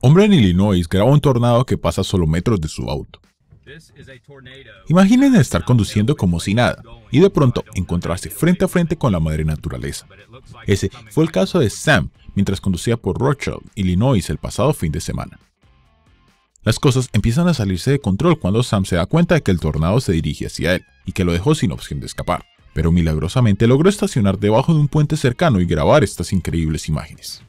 Hombre en Illinois graba un tornado que pasa solo metros de su auto. Imaginen estar conduciendo como si nada y de pronto encontrarse frente a frente con la madre naturaleza. Ese fue el caso de Sam mientras conducía por Rochelle, Illinois el pasado fin de semana. Las cosas empiezan a salirse de control cuando Sam se da cuenta de que el tornado se dirige hacia él y que lo dejó sin opción de escapar, pero milagrosamente logró estacionar debajo de un puente cercano y grabar estas increíbles imágenes.